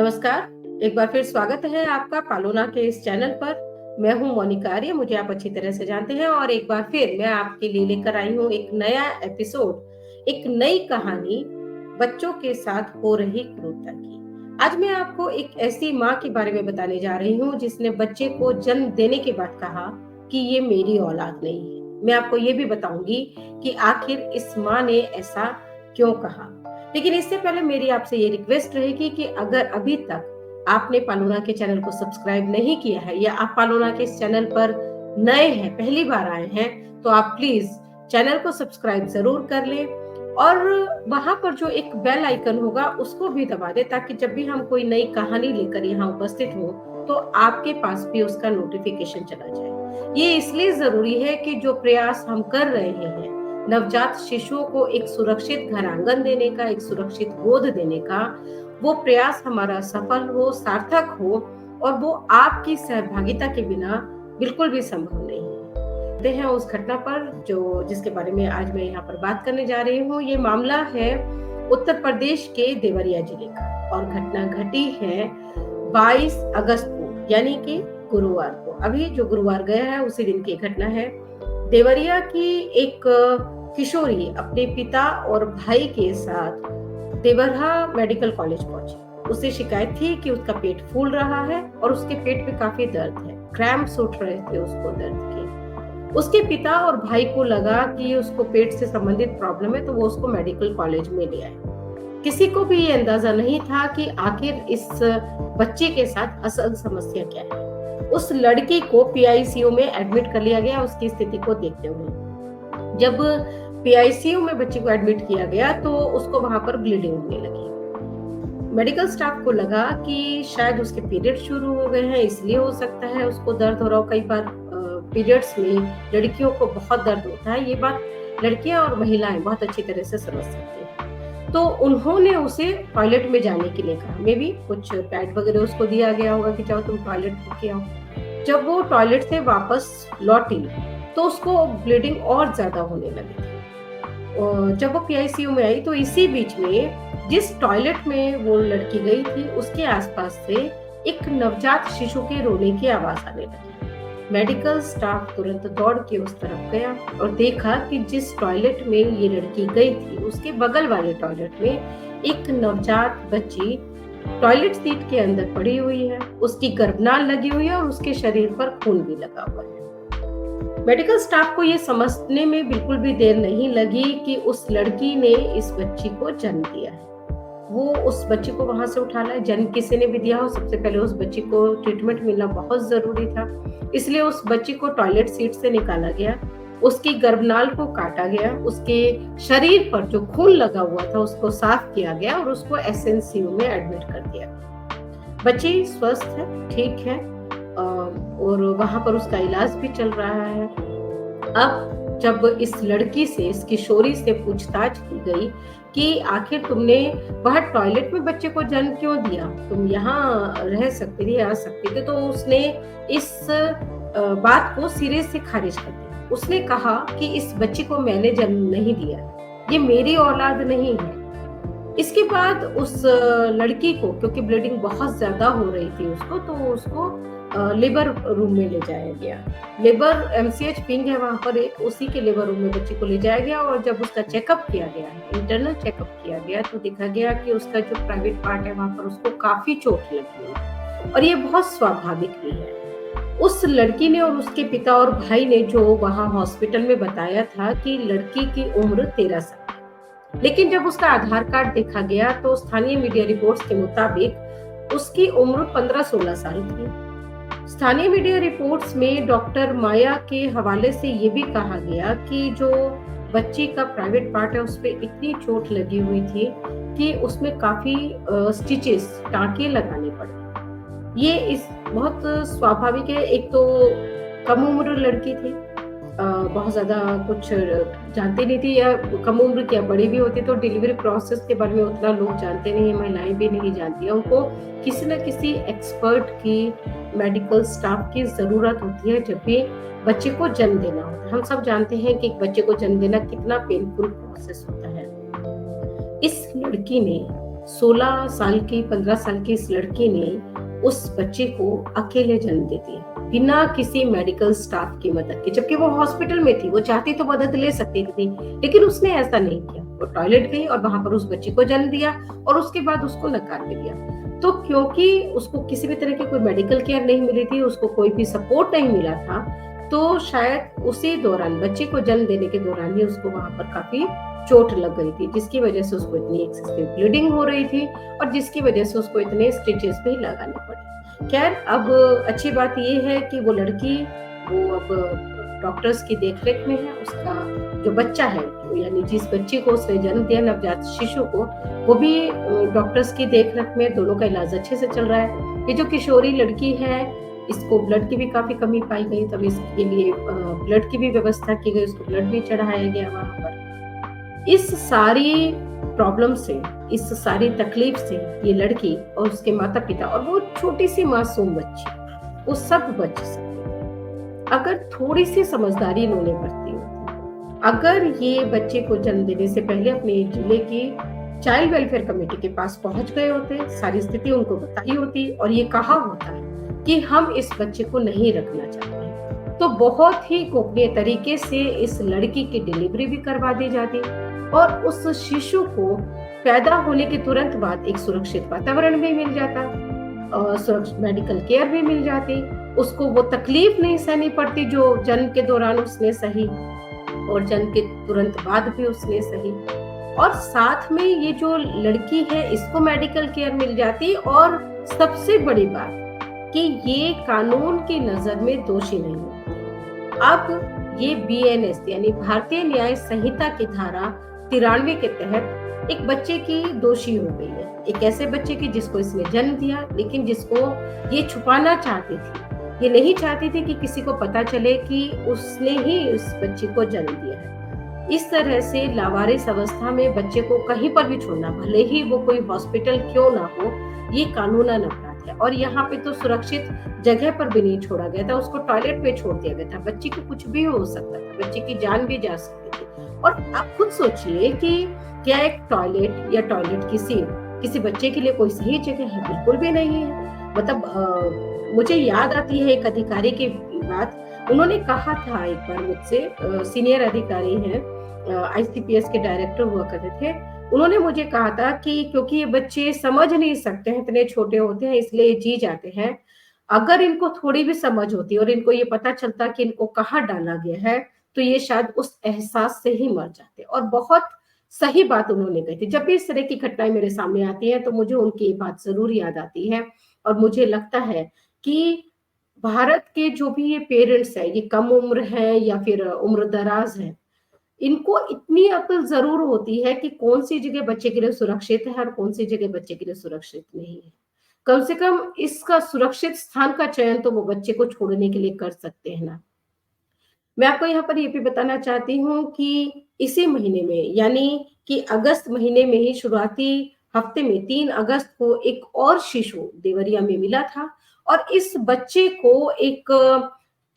नमस्कार। एक बार फिर स्वागत है आपका पालोना के इस चैनल पर। मैं हूं मोनिका आर्य, मुझे आप अच्छी तरह से जानते हैं और एक बार फिर मैं आपके लिए लेकर आई हूं एक नया एपिसोड, एक नई कहानी बच्चों के साथ हो रही क्रूरता की। आज मैं आपको एक ऐसी माँ के बारे में बताने जा रही हूँ जिसने बच्चे को जन्म देने के बाद कहा कि ये मेरी औलाद नहीं है। मैं आपको ये भी बताऊंगी कि आखिर इस माँ ने ऐसा क्यों कहा। लेकिन इससे पहले मेरी आपसे ये रिक्वेस्ट रहेगी कि अगर अभी तक आपने पालोना के चैनल को सब्सक्राइब नहीं किया है या आप पालोना के इस चैनल पर नए हैं, पहली बार आए हैं, तो आप प्लीज चैनल को सब्सक्राइब जरूर कर लें और वहां पर जो एक बेल आइकन होगा उसको भी दबा दें ताकि जब भी हम कोई नई कहानी लेकर यहाँ उपस्थित हो तो आपके पास भी उसका नोटिफिकेशन चला जाए। ये इसलिए जरूरी है कि जो प्रयास हम कर रहे हैं नवजात शिशुओं को एक सुरक्षित घर आंगन देने का, एक सुरक्षित गोद देने का, वो प्रयास हमारा सफल हो, सार्थक हो और वो आपकी सहभागिता के बिना बिल्कुल भी संभव नहीं है। हैं उस घटना पर जिसके बारे में आज मैं यहाँ पर बात करने जा रही हूँ। ये मामला है उत्तर प्रदेश के देवरिया जिले का और घटना घटी है 22 अगस्त को, यानी कि गुरुवार को। अभी जो गुरुवार गया है उसी दिन की घटना है। देवरिया की एक किशोरी अपने पिता और भाई के साथ देवरहा मेडिकल कॉलेज पहुंची। उसे शिकायत थी कि उसका पेट फूल रहा है और उसके पेट में काफी दर्द है, क्रैम्प्स उठ रहे थे उसको दर्द के। उसके पिता और भाई को लगा कि उसको पेट से संबंधित प्रॉब्लम है तो वो उसको मेडिकल कॉलेज में ले आए। किसी को भी ये अंदाजा नहीं था कि आखिर इस बच्चे के साथ असल समस्या क्या है। उस लड़की को पीआईसीयू में एडमिट कर लिया गया उसकी स्थिति को देखते हुए। जब पीआईसीयू में बच्चे को एडमिट किया गया तो उसको वहां पर ब्लीडिंग होने लगी। मेडिकल स्टाफ को लगा कि शायद उसके पीरियड शुरू हो गए हैं, इसलिए हो सकता है उसको दर्द हो रहा हो। कई बार पीरियड्स में लड़कियों को बहुत दर्द होता है, ये बात लड़कियां और महिलाएं बहुत अच्छी तरह से समझ सकती हैं। तो उन्होंने उसे टॉयलेट में जाने के लिए कहा। मे भी कुछ पैड वगैरह उसको दिया गया होगा कि जाओ तुम टॉयलेट होके आओ। जब वो टॉयलेट से वापस लौटी तो उसको ब्लीडिंग और ज्यादा होने लगी। जब वो पीआईसीयू में आई तो इसी बीच में जिस टॉयलेट में वो लड़की गई थी उसके आसपास से एक नवजात शिशु के रोने की आवाज आने लगी। मेडिकल स्टाफ तुरंत दौड़ के उस तरफ गया और देखा कि जिस टॉयलेट में ये लड़की गई थी उसके बगल वाले टॉयलेट में एक नवजात बच्ची टॉयलेट सीट के अंदर पड़ी हुई है, उसकी गर्भनाल लगी हुई है और उसके शरीर पर खून भी लगा हुआ है। मेडिकल स्टाफ को ये समझने में बिल्कुल भी देर नहीं लगी कि उस लड़की ने इस बच्ची को जन्म दिया है। वो उस बच्ची को वहां से उठा लाए। जन्म किसी ने भी दिया हो, सबसे पहले उस बच्ची को ट्रीटमेंट मिलना बहुत जरूरी था, इसलिए उस बच्ची को टॉयलेट सीट से निकाला गया, उसकी गर्भनाल को काटा गया, उसके शरीर पर जो खून लगा हुआ था उसको साफ किया गया और उसको एसएनसीयू में एडमिट कर दिया। बच्ची स्वस्थ है, ठीक है और वहां पर उसका इलाज भी चल रहा है। अब जब इस लड़की से, इस किशोरी से पूछताछ की गई कि आखिर तुमने वह टॉयलेट में बच्चे को जन्म क्यों दिया, तुम यहाँ रह सकते थे, आ सकते थे, तो उसने इस बात को सिरे से खारिज कर दिया। उसने कहा कि इस बच्चे को मैंने जन्म नहीं दिया, ये मेरी औलाद नहीं है। इसके बाद उस लड़की को, क्योंकि ब्लीडिंग बहुत ज्यादा हो रही थी उसको, तो उसको लेबर रूम में ले जाया गया। लेबर एमसीएच विंग है वहां पर एक, उसी के लेबर रूम में बच्ची को ले जाया गया और जब उसका चेकअप किया गया, इंटरनल चेकअप किया गया, तो देखा गया कि उसका जो प्राइवेट पार्ट है वहां पर उसको काफी चोट लगी है और ये बहुत स्वाभाविक भी है। उस लड़की ने और उसके पिता और भाई ने जो वहां हॉस्पिटल में बताया था कि लड़की की उम्र 13 साल है, लेकिन जब उसका आधार कार्ड देखा गया तो स्थानीय मीडिया रिपोर्ट्स के मुताबिक उसकी उम्र 15-16 साल थी। स्थानीय मीडिया रिपोर्ट्स में डॉक्टर माया के हवाले से ये भी कहा गया कि जो बच्ची का प्राइवेट पार्ट है उस पे इतनी चोट लगी हुई थी कि उसमें काफी स्टिचेस, टांके लगाने पड़े। ये इस बहुत स्वाभाविक है। एक तो कम उम्र लड़की थी, बहुत ज्यादा कुछ जानती नहीं थी, या कम उम्र क्या बड़ी भी होती तो डिलीवरी प्रोसेस के बारे में उतना लोग जानते नहीं, महिलाएं भी नहीं जानती। उनको किसी न किसी एक्सपर्ट की, मेडिकल स्टाफ की जरूरत होती है जब भी बच्चे को जन्म देना होता है। हम सब जानते हैं कि एक बच्चे को जन्म देना कितना पेनफुल प्रोसेस होता है। इस लड़की ने 16 साल की 15 साल की इस लड़की ने उस बच्चे को अकेले जन्म दे दिया, बिना किसी मेडिकल स्टाफ की मदद के। जबकि वो हॉस्पिटल में थी, वो चाहती तो मदद ले सकती थी, लेकिन उसने ऐसा नहीं किया। वो टॉयलेट गई और वहां पर उस बच्चे को जन्म दिया और उसके बाद उसको नकार भी दिया। तो क्योंकि उसको किसी भी तरह की कोई मेडिकल केयर नहीं मिली थी, उसको कोई भी सपोर्ट नहीं मिला था, तो शायद उसी दौरान, बच्चे को जन्म देने के दौरान ही उसको वहां पर काफी चोट लग गई थी, जिसकी वजह से उसको इतनी एक्सेसिव ब्लीडिंग हो रही थी और जिसकी वजह से उसको इतने स्टिचेस भी लगाने पड़े। खैर, अब अच्छी बात ये है कि वो लड़की, वो अब डॉक्टर्स की देखरेख में है। उसका जो बच्चा है, यानी जिस बच्चे को उसने जन्म दिया, नवजात शिशु को, वो भी डॉक्टर्स की देखरेख में। दोनों का इलाज अच्छे से चल रहा है। ये जो किशोरी लड़की है, इसको ब्लड की भी काफी कमी पाई गई, तब इसके लिए ब्लड की भी व्यवस्था की गई, उसको ब्लड भी चढ़ाया गया वहां पर। इस सारी प्रॉब्लम से, इस सारी तकलीफ से ये लड़की और उसके माता पिता और वो छोटी सी मासूम बच्ची, वो सब बच सकते थे अगर थोड़ी सी समझदारी इन्होंने बरती होती। अगर ये बच्चे को जन्म देने से पहले अपने जिले की चाइल्ड वेलफेयर कमेटी के पास पहुंच गए होते, सारी स्थिति उनको बताई होती और ये कहा होता कि हम इस बच्चे को नहीं रखना चाहते हैं, तो बहुत ही गोपनीय तरीके से इस लड़की की डिलीवरी भी करवा दी जाती और उस शिशु को पैदा होने के तुरंत बाद एक सुरक्षित वातावरण भी मिल जाता, सुरक्षित मेडिकल केयर भी मिल जाती, उसको वो तकलीफ नहीं सहनी पड़ती जो जन्म के दौरान उसने सही और जन्म के तुरंत बाद भी उसने सही। और साथ में ये जो लड़की है, इसको मेडिकल केयर मिल जाती और सबसे बड़ी बात कि ये कानून की नजर में दोषी नहीं होती। अब ये बीएनएस यानी भारतीय न्याय संहिता की धारा 93 के तहत एक बच्चे की दोषी हो गई है। एक ऐसे बच्चे की जिसको इसने जन्म दिया, लेकिन जिसको ये छुपाना चाहती थी। ये नहीं चाहती थी कि किसी को पता चले कि उसने ही उस बच्चे को जन्म दिया है। इस तरह से लावारिस अवस्था में बच्चे को कहीं पर भी छोड़ना, भले ही वो कोई हॉस्पिटल क्यों ना हो, ये कानूनन अपराध है। और यहाँ पे तो सुरक्षित जगह पर भी नहीं छोड़ा गया था, उसको टॉयलेट पे छोड़ दिया गया था। बच्चे को कुछ भी हो सकता था, बच्चे की जान भी जा सकती थी। और आप खुद सोचिए कि क्या एक टॉयलेट या टॉयलेट की सीट किसी बच्चे के लिए कोई सही जगह है? बिल्कुल भी नहीं है। मतलब मुझे याद आती है एक अधिकारी की बात। उन्होंने कहा था एक बार मुझसे, सीनियर अधिकारी हैं, आईसीपीएस के डायरेक्टर हुआ करते थे। उन्होंने मुझे कहा था कि क्योंकि ये बच्चे समझ नहीं सकते हैं, इतने छोटे होते हैं, इसलिए जी जाते हैं। अगर इनको थोड़ी भी समझ होती और इनको ये पता चलता कि इनको कहाँ डाला गया है, तो ये शायद उस एहसास से ही मर जाते। और बहुत सही बात उन्होंने कही थी। जब भी इस तरह की घटनाएं मेरे सामने आती हैं, तो मुझे उनकी ये बात जरूर याद आती है और मुझे लगता है कि भारत के जो भी ये पेरेंट्स हैं, ये कम उम्र है या फिर उम्र दराज है, इनको इतनी अक्ल जरूर होती है कि कौन सी जगह बच्चे के लिए सुरक्षित है और कौन सी जगह बच्चे के लिए सुरक्षित नहीं है। कम से कम इसका सुरक्षित स्थान का चयन तो वो बच्चे को छोड़ने के लिए कर सकते हैं ना। मैं आपको यहाँ पर ये भी बताना चाहती हूँ कि इसी महीने में, यानी कि अगस्त महीने में ही शुरुआती हफ्ते में 3 अगस्त को एक और शिशु देवरिया में मिला था और इस बच्चे को एक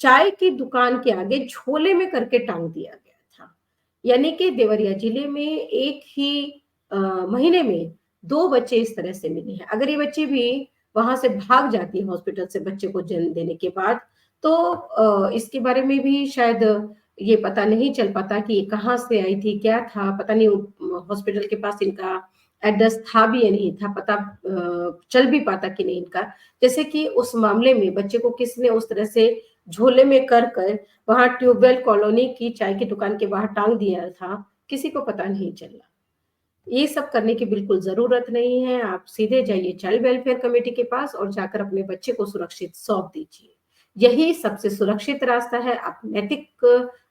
चाय की दुकान के आगे झोले में करके टांग दिया गया था। यानी कि देवरिया जिले में एक ही महीने में 2 बच्चे इस तरह से मिले हैं। अगर ये बच्चे भी वहां से भाग जाती है हॉस्पिटल से बच्चे को जन्म देने के बाद, तो इसके बारे में भी शायद ये पता नहीं चल पाता कि ये कहाँ से आई थी, क्या था, पता नहीं हॉस्पिटल के पास इनका एड्रेस था भी या नहीं था, पता चल भी पाता कि नहीं इनका। जैसे कि उस मामले में बच्चे को किसने उस तरह से झोले में कर वहां ट्यूबवेल कॉलोनी की चाय की दुकान के बाहर टांग दिया था, किसी को पता नहीं चला। ये सब करने की बिल्कुल जरूरत नहीं है। आप सीधे जाइए चाइल्ड वेलफेयर कमेटी के पास और जाकर अपने बच्चे को सुरक्षित सौंप दीजिए। यही सबसे सुरक्षित रास्ता है। आप नैतिक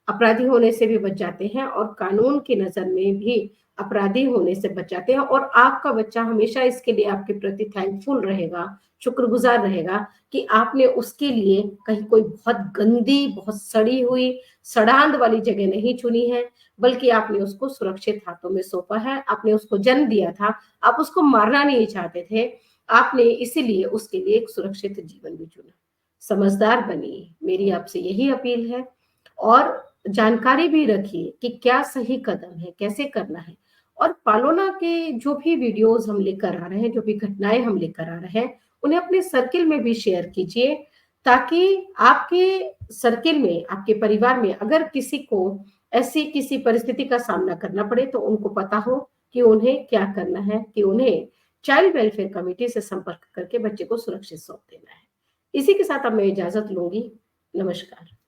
अपराधी होने से भी बच जाते हैं और कानून की नजर में भी अपराधी होने से बच जाते हैं और आपका बच्चा हमेशा इसके लिए आपके प्रति थैंकफुल रहेगा, शुक्रगुजार रहेगा कि आपने उसके लिए कहीं कोई बहुत गंदी, बहुत सड़ी हुई, सड़ांध वाली जगह नहीं चुनी है, बल्कि आपने उसको सुरक्षित हाथों में सौंपा है। आपने उसको जन्म दिया था, आप उसको मारना नहीं चाहते थे, आपने इसीलिए उसके लिए एक सुरक्षित जीवन भी चुना। समझदार बनिए, मेरी आपसे यही अपील है। और जानकारी भी रखिए कि क्या सही कदम है, कैसे करना है। और पालोना के जो भी वीडियोस हम लेकर आ रहे हैं, जो भी घटनाएं हम लेकर आ रहे हैं, उन्हें अपने सर्किल में भी शेयर कीजिए, ताकि आपके सर्किल में, आपके परिवार में अगर किसी को ऐसी किसी परिस्थिति का सामना करना पड़े तो उनको पता हो कि उन्हें क्या करना है, कि उन्हें चाइल्ड वेलफेयर कमिटी से संपर्क करके बच्चे को सुरक्षित सौंप देना है। इसी के साथ अब मैं इजाजत लूंगी। नमस्कार।